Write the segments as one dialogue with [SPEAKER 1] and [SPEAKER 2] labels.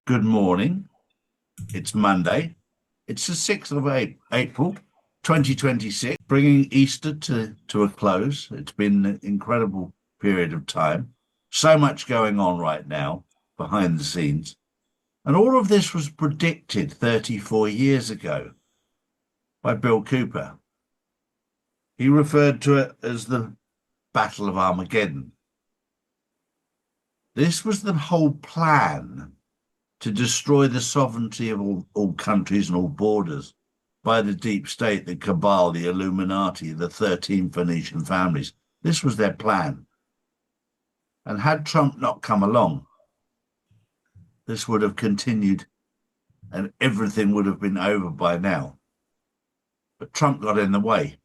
[SPEAKER 1] Good morning. It's Monday. It's the 6th of April, 2026, bringing Easter to a close. It's been an incredible period of time. So much going on right now behind the scenes. And all of this was predicted 34 years ago by Bill Cooper. He referred to it as the Battle of Armageddon. This was the whole plan to destroy the sovereignty of all countries and all borders by the deep state, the cabal, the Illuminati, the 13 Phoenician families. This was their plan. And had Trump not come along, this would have continued and everything would have been over by now. But Trump got in the way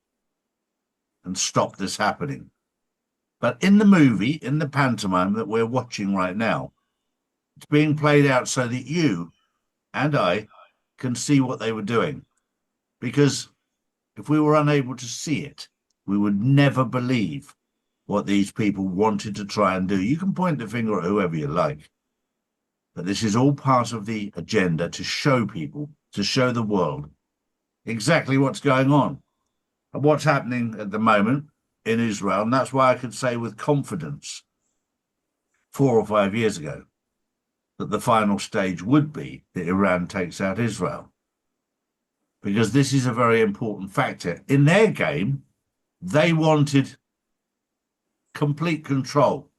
[SPEAKER 1] and stopped this happening. But in the movie, in the pantomime that we're watching right now, it's being played out so that you and I can see what they were doing. Because if we were unable to see it, we would never believe what these people wanted to try and do. You can point the finger at whoever you like, but this is all part of the agenda to show people, to show the world exactly what's going on and what's happening at the moment in Israel. And that's why I could say with confidence 4 or 5 years ago that the final stage would be that Iran takes out Israel. Because this is a very important factor. In their game, they wanted complete control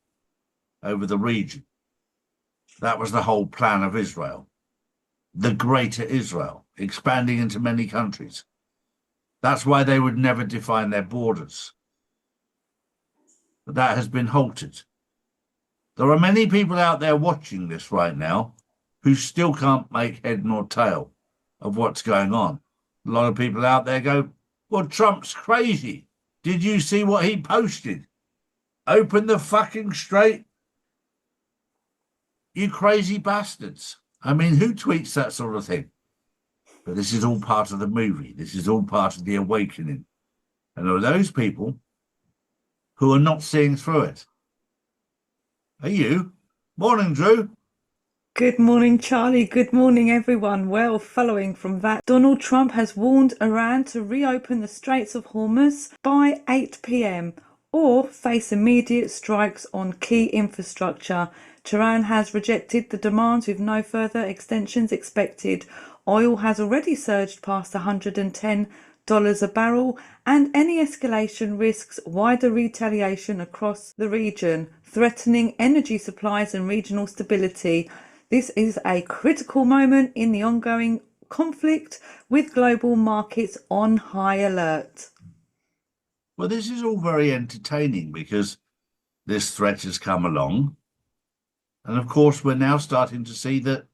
[SPEAKER 1] over the region. That was the whole plan of Israel. The greater Israel, expanding into many countries. That's why they would never define their borders. But that has been halted. There are many people out there watching this right now who still can't make head nor tail of what's going on. A lot of people out there go, well, Trump's crazy. Did you see what he posted? Open the fucking strait. You crazy bastards. I mean, who tweets that sort of thing? But this is all part of the movie. This is all part of the awakening. And there are those people who are not seeing through it. Are you? Morning, Drew.
[SPEAKER 2] Good morning, Charlie. Good morning, everyone. Well, following from that, Donald Trump has warned Iran to reopen the Straits of Hormuz by 8 p.m. or face immediate strikes on key infrastructure. Tehran has rejected the demands with no further extensions expected. Oil has already surged past $110 a barrel, and any escalation risks wider retaliation across the region, threatening energy supplies and regional stability. This is a critical moment in the ongoing conflict, with global markets on high alert.
[SPEAKER 1] Well, this is all very entertaining because this threat has come along. And of course, we're now starting to see that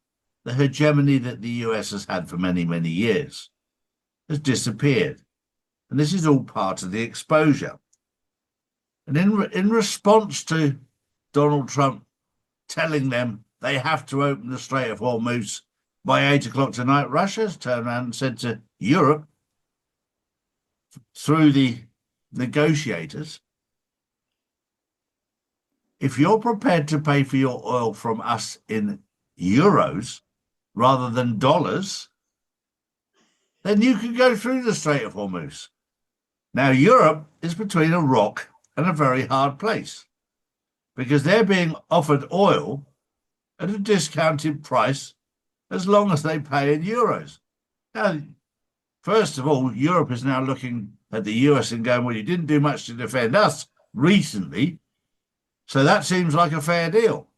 [SPEAKER 1] the hegemony that the US has had for many, many years has disappeared. And this is all part of the exposure. And in response to Donald Trump telling them they have to open the Strait of Hormuz by 8 o'clock tonight, Russia has turned around and said to Europe, through the negotiators, if you're prepared to pay for your oil from us in euros rather than dollars, then you can go through the Strait of Hormuz. Now, Europe is between a rock and a very hard place because they're being offered oil at a discounted price as long as they pay in euros. Now, first of all, Europe is now looking at the US and going, well, you didn't do much to defend us recently, so that seems like a fair deal.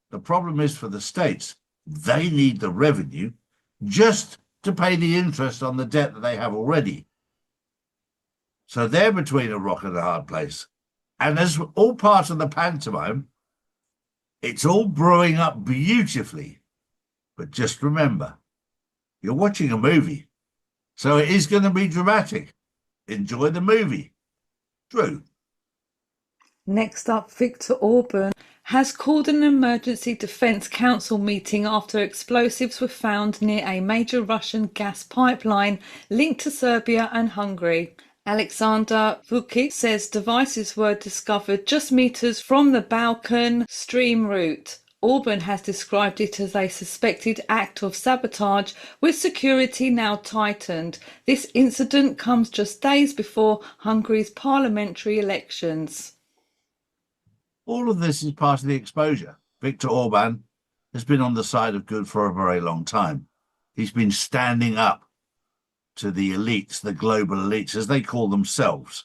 [SPEAKER 1] The problem is for the states, they need the revenue just to pay the interest on the debt that they have already. So they're between a rock and a hard place. And as all part of the pantomime, it's all brewing up beautifully. But just remember, you're watching a movie, so it is going to be dramatic. Enjoy the movie. Drew.
[SPEAKER 2] Next up, Viktor Orban has called an emergency defence council meeting after explosives were found near a major Russian gas pipeline linked to Serbia and Hungary. Alexander Vukic says devices were discovered just meters from the Balkan stream route. Orban has described it as a suspected act of sabotage, with security now tightened. This incident comes just days before Hungary's parliamentary elections.
[SPEAKER 1] All of this is part of the exposure. Viktor Orban has been on the side of good for a very long time. He's been standing up to the elites, the global elites, as they call themselves.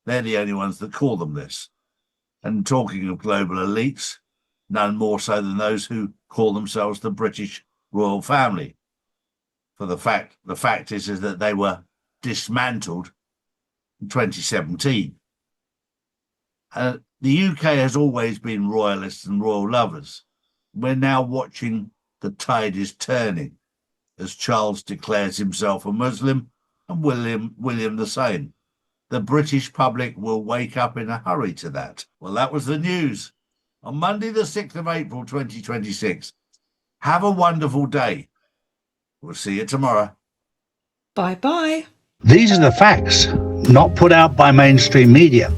[SPEAKER 1] They're the only ones that call them this. And talking of global elites, none more so than those who call themselves the British royal family. For the fact is that they were dismantled in 2017. The UK has always been royalists and royal lovers. We're now watching the tide is turning as Charles declares himself a Muslim and William the same. The British public will wake up in a hurry to that. Well, that was the news on Monday, the 6th of April, 2026. Have a wonderful day. We'll see you tomorrow.
[SPEAKER 2] Bye-bye.
[SPEAKER 3] These are the facts, not put out by mainstream media.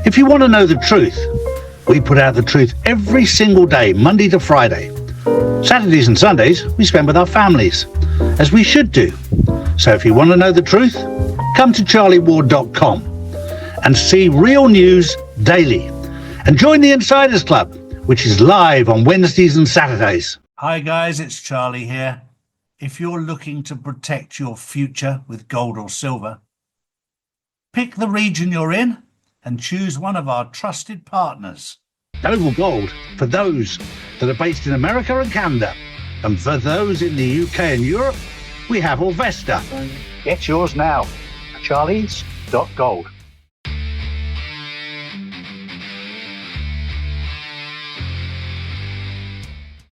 [SPEAKER 3] If you want to know the truth, we put out the truth every single day, Monday to Friday. Saturdays and Sundays we spend with our families, as we should do. So if you want to know the truth, come to charlieward.com and see real news daily. And join the Insiders Club, which is live on Wednesdays and Saturdays.
[SPEAKER 1] Hi guys, it's Charlie here. If you're looking to protect your future with gold or silver, pick the region you're in and choose one of our trusted partners.
[SPEAKER 3] Global Gold for those that are based in America and Canada. And for those in the UK and Europe, we have Orvesta. Get yours now. Charlies.gold.